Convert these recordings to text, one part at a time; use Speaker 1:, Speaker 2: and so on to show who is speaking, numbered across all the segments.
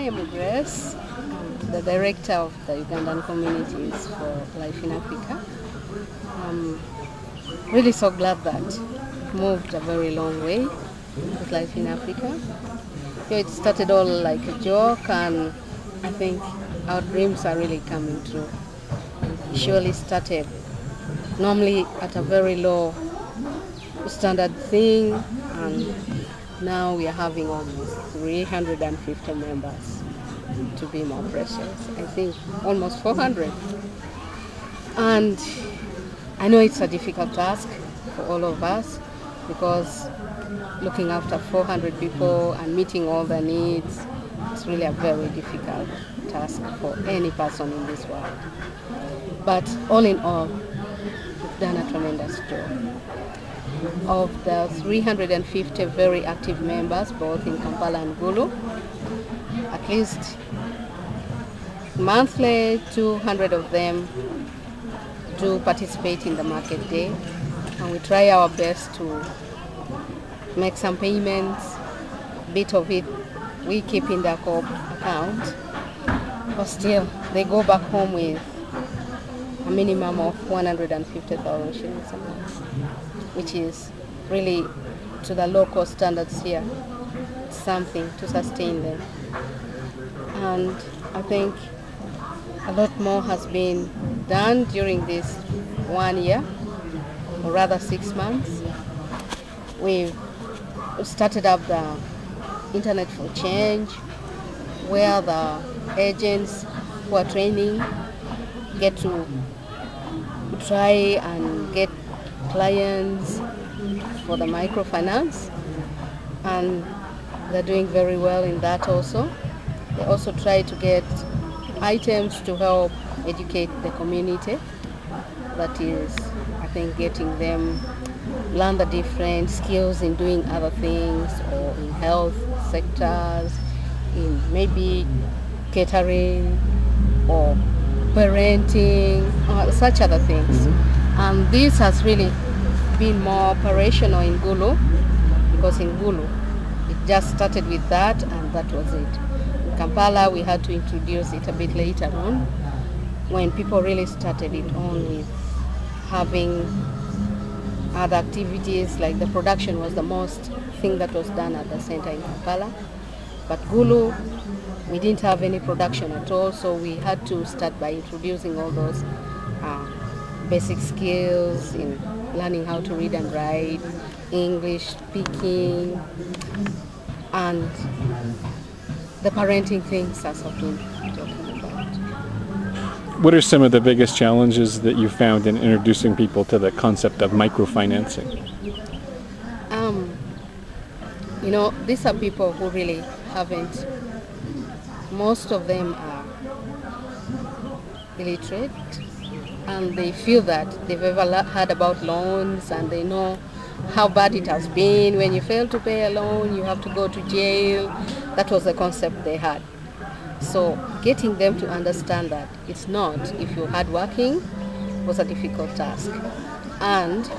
Speaker 1: am Grace, the director of the Ugandan Communities for Life in Africa. I'm really so glad that we've moved a very long way with Life in Africa. It started all like a joke, and I think our dreams are really coming true. It surely started normally at a very low standard thing, and now we are having almost 350 members, to be more precious. I think almost 400. And I know it's a difficult task for all of us, because looking after 400 people and meeting all their needs, it's really a very difficult task for any person in this world. But all in all, we've done a tremendous job. Of the 350 very active members, both in Kampala and Gulu, at least monthly 200 of them do participate in the market day, and we try our best to make some payments. A bit of it we keep in the co-op account, but still they go back home with a minimum of 150,000 shillings a month, which is really, to the local standards here, something to sustain them. And I think a lot more has been done during this 1 year, or rather 6 months. We've started up the Internet for Change, where the agents who are training get to try and get clients for the microfinance, and they're doing very well in that also. They also try to get items to help educate the community. That is, I think, getting them learn the different skills in doing other things, or in health sectors, in maybe catering or parenting, or such other things. And this has really been more operational in Gulu, because in Gulu it just started with that, and that was it. In Kampala we had to introduce it a bit later on, when people really started it on with having other activities, like the production was the most thing that was done at the center in Kampala. But Gulu, we didn't have any production at all, so we had to start by introducing all those basic skills in learning how to read and write, English speaking, and the parenting things as I've been talking about.
Speaker 2: What are some of the biggest challenges that you found in introducing people to the concept of microfinancing?
Speaker 1: You know, these are people who really haven't, most of them are illiterate, and they feel that they've ever heard about loans, and they know how bad it has been. When you fail to pay a loan, you have to go to jail. That was the concept they had. So getting them to understand that it's not, if you're hardworking, was a difficult task. And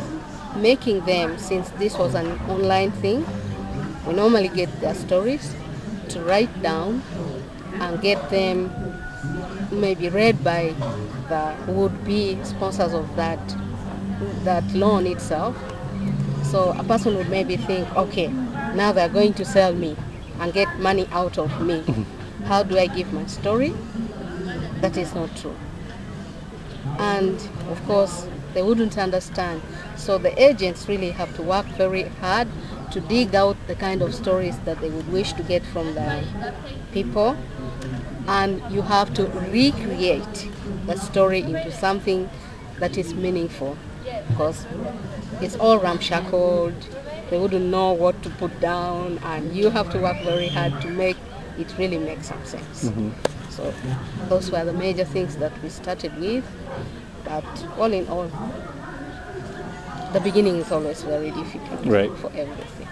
Speaker 1: making them, since this was an online thing, we normally get their stories to write down and get them maybe read by the would-be sponsors of that loan itself. So a person would maybe think, okay, now they're going to sell me and get money out of me. How do I give my story? That is not true. And of course, they wouldn't understand. So the agents really have to work very hard to dig out the kind of stories that they would wish to get from the people. And you have to recreate the story into something that is meaningful, because it's all ramshackled. They wouldn't know what to put down, and you have to work very hard to make it really make some sense. So those were the major things that we started with. But all in all, the beginning is always very difficult,
Speaker 2: right,
Speaker 1: for everything.